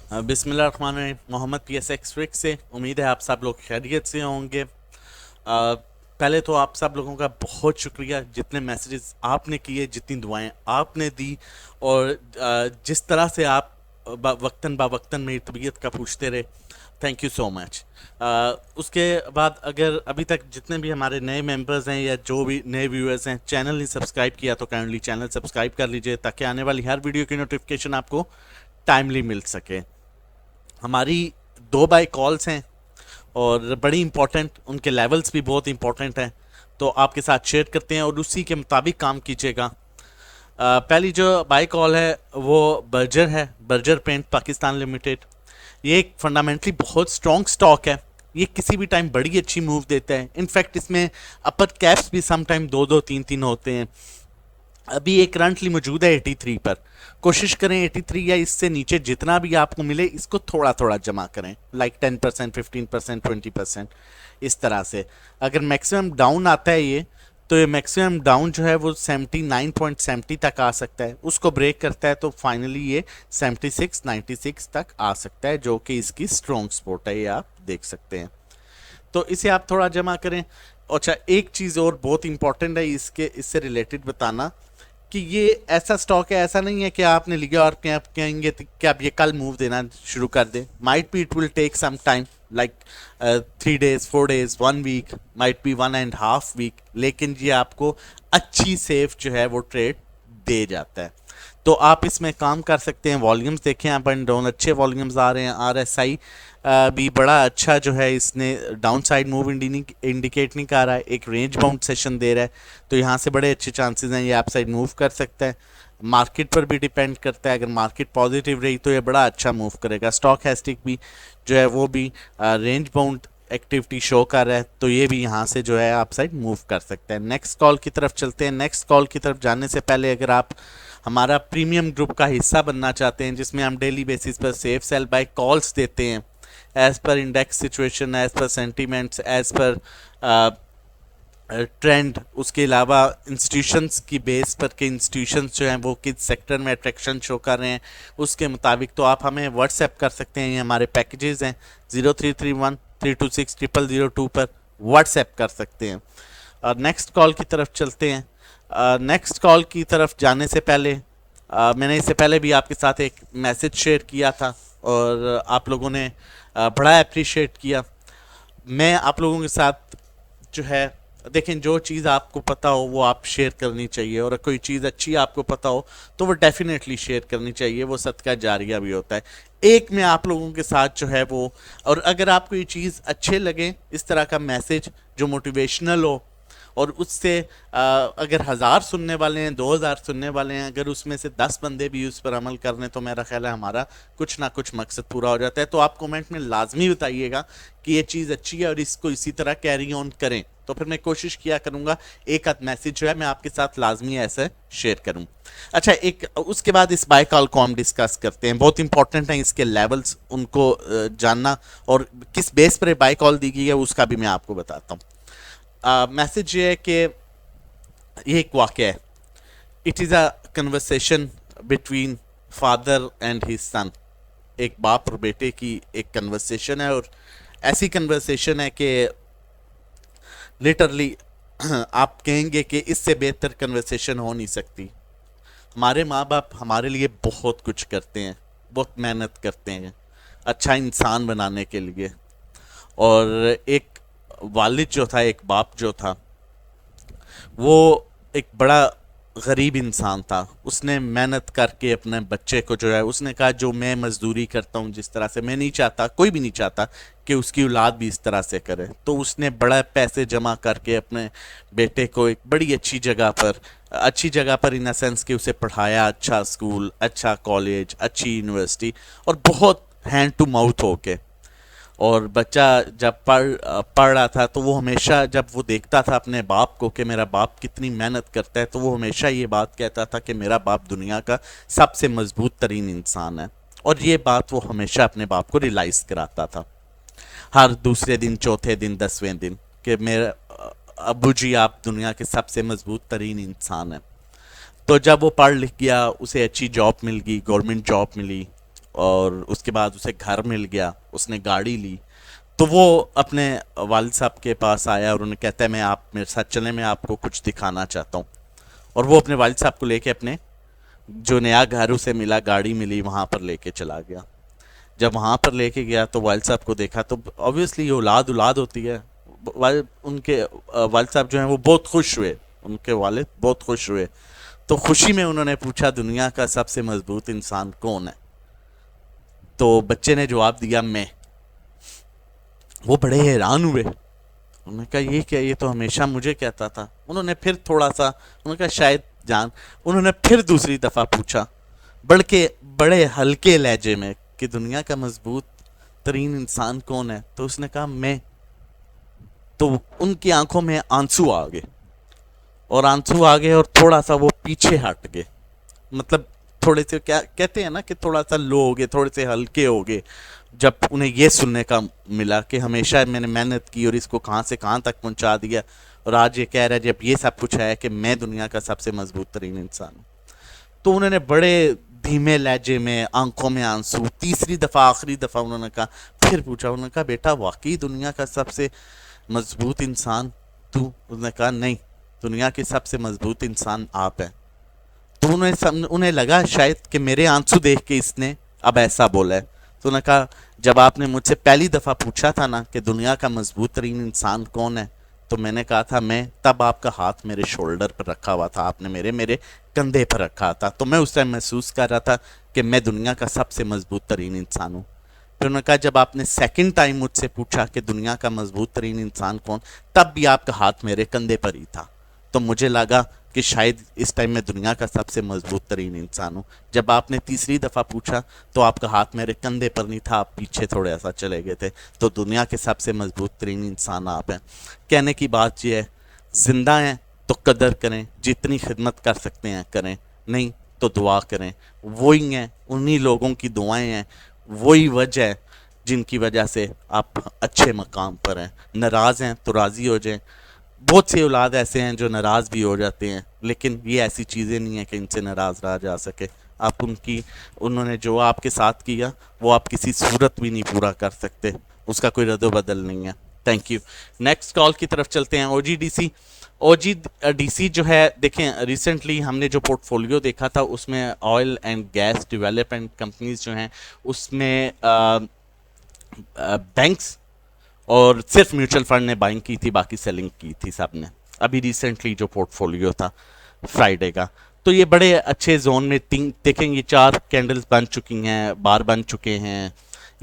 बिस्मिल्लाहिर्रहमानिर्रहीम। मोहम्मद PSX रिक से उम्मीद है आप सब लोग खैरियत से होंगे। पहले तो आप सब लोगों का बहुत शुक्रिया, जितने मैसेजेस आपने किए, जितनी दुआएं आपने दी, और जिस तरह से आप वक्तन बा वक्तन मेरी तबीयत का पूछते रहे। Thank you so much. उसके बाद अगर अभी तक जितने भी हमारे नए मेंबर्स हैं या जो भी नए व्यूअर्स हैं, चैनल नहीं सब्सक्राइब किया तो काइंडली चैनल सब्सक्राइब कर लीजिए, ताकि आने वाली हर वीडियो की नोटिफिकेशन आपको टाइमली मिल सके। हमारी 2 बाय कॉल्स हैं और बड़ी इंपॉर्टेंट, उनके लेवल्स भी बहुत इंपॉर्टेंट हैं, तो आपके साथ शेयर करते हैं और उसी के मुताबिक काम कीजिएगा। पहली जो बाय कॉल है वो बर्जर है, बर्जर पेंट पाकिस्तान लिमिटेड। ये एक फंडामेंटली बहुत स्ट्रॉन्ग स्टॉक है। ये किसी भी टाइम बड़ी अच्छी मूव देता है। इनफैक्ट इसमें अपर कैप्स भी सम टाइम 2-2 3-3 होते हैं। अभी ये करंटली मौजूद है 83 पर। कोशिश करें 83 या इससे नीचे जितना भी आपको मिले इसको थोड़ा थोड़ा जमा करें, लाइक 10%, 15%, 20%, इस तरह से। अगर मैक्सिमम डाउन आता है ये, तो ये मैक्सिमम डाउन जो है वो 79.70 तक आ सकता है। उसको ब्रेक करता है तो फाइनली ये 76, 96 तक आ सकता है, जो कि इसकी स्ट्रॉन्ग सपोर्ट है, ये आप देख सकते हैं। तो इसे आप थोड़ा जमा करें। अच्छा, एक चीज़ और बहुत इंपॉर्टेंट है इसके, इससे रिलेटेड बताना कि ये ऐसा स्टॉक है, ऐसा नहीं है कि आपने लिया और क्या आप कहेंगे कि आप ये कल मूव देना शुरू कर दें। Might be it will take some time, like 3 days, 4 days, 1 week, might be 1.5 week, लेकिन ये आपको अच्छी सेफ जो है वो ट्रेड दे जाता है। तो आप इसमें काम कर सकते हैं। वॉल्यूम्स देखें, अप एंड डाउन अच्छे वॉल्यूम्स आ रहे हैं। RSI भी बड़ा अच्छा जो है, इसने डाउन साइड मूव इंडिकेट नहीं कर रहा है, एक रेंज बाउंड सेशन दे रहा है, तो यहाँ से बड़े अच्छे चांसेस हैं ये अप साइड मूव कर सकता है। मार्केट पर भी डिपेंड करता है, अगर मार्केट पॉजिटिव रही तो ये बड़ा अच्छा मूव करेगा। स्टॉक हैस्टिक भी जो है वो भी रेंज बाउंड एक्टिविटी शो कर रहा है, तो ये भी यहाँ से जो है आप साइड मूव कर सकते हैं। नेक्स्ट कॉल की तरफ चलते हैं। नेक्स्ट कॉल की तरफ जाने से पहले, अगर आप हमारा प्रीमियम ग्रुप का हिस्सा बनना चाहते हैं, जिसमें हम डेली बेसिस पर सेफ सेल बाय कॉल्स देते हैं, एज पर इंडेक्स सिचुएशन, एज पर सेंटीमेंट्स, एज पर ट्रेंड, उसके अलावा इंस्टीट्यूशंस की बेस पर के इंस्टीट्यूशंस जो हैं वो किस सेक्टर में अट्रैक्शन शो कर रहे हैं उसके मुताबिक, तो आप हमें व्हाट्सएप कर सकते हैं। ये हमारे पैकेजेस हैं, 0331 326 0002 पर व्हाट्सएप कर सकते हैं। और नेक्स्ट कॉल की तरफ चलते हैं। नेक्स्ट कॉल की तरफ जाने से पहले, मैंने इससे पहले भी आपके साथ एक मैसेज शेयर किया था और आप लोगों ने बड़ा अप्रिशिएट किया। मैं आप लोगों के साथ जो है, देखें, जो चीज़ आपको पता हो वो आप शेयर करनी चाहिए, और कोई चीज़ अच्छी आपको पता हो तो वो डेफिनेटली शेयर करनी चाहिए, वो सदका जारिया भी होता है। एक मैं आप लोगों के साथ जो है वो, और अगर आपको ये चीज़ अच्छे लगे, इस तरह का मैसेज जो मोटिवेशनल हो, और उससे अगर 1000 सुनने वाले हैं, 2000 सुनने वाले हैं, अगर उसमें से 10 बंदे भी उस पर अमल कर लें, तो मेरा ख्याल है हमारा कुछ ना कुछ मकसद पूरा हो जाता है। तो आप कमेंट में लाजमी बताइएगा कि ये चीज़ अच्छी है और इसको इसी तरह कैरी ऑन करें, तो फिर मैं कोशिश किया करूँगा एक आध मैसेज जो है मैं आपके साथ लाजमी ऐसे शेयर करूँ। अच्छा, एक उसके बाद इस बाय कॉल को हम डिस्कस करते हैं। बहुत इंपॉर्टेंट है इसके लेवल्स, उनको जानना, और किस बेस पर बाय कॉल दी गई है उसका भी मैं आपको बताता हूँ। मैसेज ये है कि ये एक वाक़या है। It is a conversation between father and his son. एक बाप और बेटे की एक कन्वर्सेशन है, और ऐसी कन्वर्सेशन है कि लिटरली आप कहेंगे कि इससे बेहतर कन्वर्सेशन हो नहीं सकती। हमारे माँ बाप हमारे लिए बहुत कुछ करते हैं, बहुत मेहनत करते हैं अच्छा इंसान बनाने के लिए। और एक वालिद जो था, एक बाप जो था, वो एक बड़ा गरीब इंसान था। उसने मेहनत करके अपने बच्चे को जो है, उसने कहा जो मैं मजदूरी करता हूँ जिस तरह से, मैं नहीं चाहता, कोई भी नहीं चाहता कि उसकी औलाद भी इस तरह से करे। तो उसने बड़ा पैसे जमा करके अपने बेटे को एक बड़ी अच्छी जगह पर, अच्छी जगह पर इन सेंस कि उसे पढ़ाया, अच्छा स्कूल, अच्छा कॉलेज, अच्छी यूनिवर्सिटी, और बहुत हैंड टू माउथ होके। और बच्चा जब पढ़ रहा था तो वो हमेशा, जब वो देखता था अपने बाप को कि मेरा बाप कितनी मेहनत करता है, तो वो हमेशा ये बात कहता था कि मेरा बाप दुनिया का सबसे मजबूत तरीन इंसान है। और ये बात वो हमेशा अपने बाप को रियलाइज़ कराता था, हर दूसरे दिन, चौथे दिन, 10वें दिन, कि मेरा अबू जी आप दुनिया के सबसे मजबूत तरीन इंसान हैं। तो जब वो पढ़ लिख गया, उसे अच्छी जॉब मिल गई, गवर्नमेंट जॉब मिली, और उसके बाद उसे घर मिल गया, उसने गाड़ी ली, तो वो अपने वालिद साहब के पास आया और उन्हें कहता है मैं आप मेरे साथ चलें, मैं आपको कुछ दिखाना चाहता हूँ। और वो अपने वालिद साहब को लेके अपने जो नया घर उसे मिला, गाड़ी मिली, वहाँ पर लेके चला गया। जब वहाँ पर लेके गया तो वालिद साहब को देखा तो ऑब्वियसली औलाद औलाद होती है। उनके वालिद साहब जो हैं वो बहुत खुश हुए, उनके वालिद बहुत खुश हुए। तो खुशी में उन्होंने पूछा दुनिया का सबसे मजबूत इंसान कौन है? तो बच्चे ने जवाब दिया मैं। वो बड़े हैरान हुए, उन्होंने कहा ये क्या, ये तो हमेशा मुझे कहता था। उन्होंने फिर थोड़ा सा, उन्होंने कहा शायद जान, उन्होंने फिर दूसरी दफ़ा पूछा बड़े हल्के लहजे में कि दुनिया का मजबूत तरीन इंसान कौन है? तो उसने कहा मैं। तो उनकी आंखों में आंसू आ गए, और आंसू आ गए और थोड़ा सा वो पीछे हट गए। मतलब थोड़े से, क्या कहते हैं ना कि थोड़ा सा लो हो गए, थोड़े से हल्के हो गए, जब उन्हें ये सुनने का मिला कि हमेशा मैंने मेहनत की और इसको कहाँ से कहाँ तक पहुँचा दिया, और आज ये कह रहा है जब ये सब कुछ है कि मैं दुनिया का सबसे मजबूत तरीन इंसान हूँ। तो उन्होंने बड़े धीमे लहजे में, आंखों में आंसू, तीसरी दफ़ा आखिरी दफ़ा उन्होंने कहा, फिर पूछा, उन्होंने कहा बेटा वाकई दुनिया का सबसे मजबूत इंसान तू? उसने कहा नहीं, दुनिया के सबसे मजबूत इंसान आप हैं। तो उन्हें लगा शायद कि मेरे आंसू देख के इसने अब ऐसा बोला है। तो उन्होंने कहा जब आपने मुझसे पहली दफ़ा पूछा था ना कि दुनिया का मजबूत तरीन इंसान कौन है, तो मैंने कहा था मैं, तब आपका हाथ मेरे शोल्डर पर रखा हुआ था, आपने मेरे कंधे पर रखा था, तो मैं उस टाइम महसूस कर रहा था कि मैं दुनिया का सबसे मजबूत तरीन इंसान हूँ। फिर उन्होंने कहा जब आपने सेकंड टाइम मुझसे पूछा कि दुनिया का मजबूत तरीन इंसान कौन, तब भी आपका हाथ मेरे कंधे पर ही था, तो मुझे लगा कि शायद इस टाइम मैं दुनिया का सबसे मजबूत तरीन इंसान हूँ। जब आपने तीसरी दफ़ा पूछा तो आपका हाथ मेरे कंधे पर नहीं था, आप पीछे थोड़े ऐसा चले गए थे, तो दुनिया के सबसे मजबूत तरीन इंसान आप हैं। कहने की बात यह है, जिंदा हैं तो कदर करें, जितनी खिदमत कर सकते हैं करें, नहीं तो दुआ करें। वही हैं, उन्हीं लोगों की दुआएं हैं, वही वजह है जिनकी वजह से आप अच्छे मकाम पर हैं। नाराज़ हैं तो राज़ी हो जाएं। बहुत से औलाद ऐसे हैं जो नाराज़ भी हो जाते हैं, लेकिन ये ऐसी चीज़ें नहीं है कि इनसे नाराज़ रहा जा सके। आप उन्होंने जो आपके साथ किया वो आप किसी सूरत भी नहीं पूरा कर सकते, उसका कोई रद्द-बदल नहीं है। Thank you. नेक्स्ट कॉल की तरफ चलते हैं। ओजीडीसी जो है, देखें रिसेंटली हमने जो पोर्टफोलियो देखा था उसमें oil and gas development companies जो हैं उसमें बैंक्स और सिर्फ म्यूचुअल फंड ने बाइंग की थी, बाकी सेलिंग की थी सब ने। अभी रिसेंटली जो पोर्टफोलियो था फ्राइडे का, तो ये बड़े अच्छे जोन में देखेंगे, 4 कैंडल्स बन चुकी हैं, बार बन चुके हैं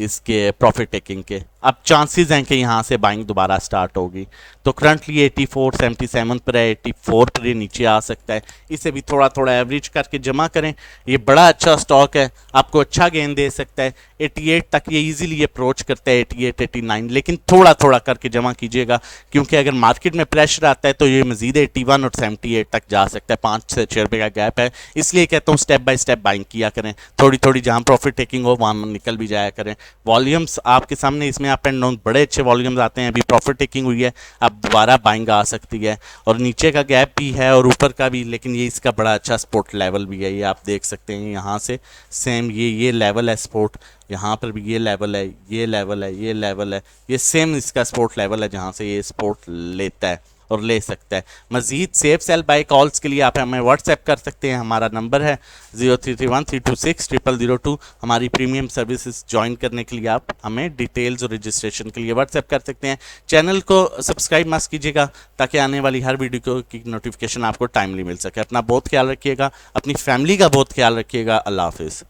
इसके प्रॉफिट टेकिंग के। अब चांसेस हैं कि यहाँ से बाइंग दोबारा स्टार्ट होगी। तो करंटली 84.77 पर है, 84 पर ये नीचे आ सकता है। इसे भी थोड़ा थोड़ा एवरेज करके जमा करें, ये बड़ा अच्छा स्टॉक है, आपको अच्छा गेन दे सकता है। 88 तक ये इजीली अप्रोच करता है, 88 89, लेकिन थोड़ा थोड़ा करके जमा कीजिएगा, क्योंकि अगर मार्केट में प्रेशर आता है तो ये मजीद 81 और 78 तक जा सकता है। 5 से 6 रुपये का गैप है, इसलिए कहता हूँ स्टेप बाय स्टेप बाइंग किया करें, थोड़ी थोड़ी जहाँ प्रॉफिट टेकिंग हो वहाँ निकल भी जाया करें। वॉल्यूम्स आपके सामने, इसमें अप एंड डाउन बड़े अच्छे वॉल्यूम्स आते हैं। अभी प्रॉफिट टेकिंग हुई है, अब दोबारा बाइंग आ सकती है, और नीचे का गैप भी है और ऊपर का भी, लेकिन ये इसका बड़ा अच्छा सपोर्ट लेवल भी है। ये आप देख सकते हैं यहाँ से सेम ये लेवल है सपोर्ट, यहाँ पर भी ये लेवल है, ये लेवल है, ये लेवल है, ये सेम इसका सपोर्ट लेवल है जहाँ से ये सपोर्ट लेता है और ले सकता है। मज़ीद सेफ सेल बाय कॉल्स के लिए आप हमें व्हाट्सएप कर सकते हैं, हमारा नंबर है 0331326002। हमारी प्रीमियम सर्विसेज ज्वाइन करने के लिए आप हमें डिटेल्स और रजिस्ट्रेशन के लिए व्हाट्सएप कर सकते हैं। चैनल को सब्सक्राइब मत कीजिएगा ताकि आने वाली हर वीडियो की नोटिफिकेशन आपको टाइमली मिल सके। अपना बहुत ख्याल रखिएगा, अपनी फैमिली का बहुत ख्याल रखिएगा। अल्लाह हाफिज़।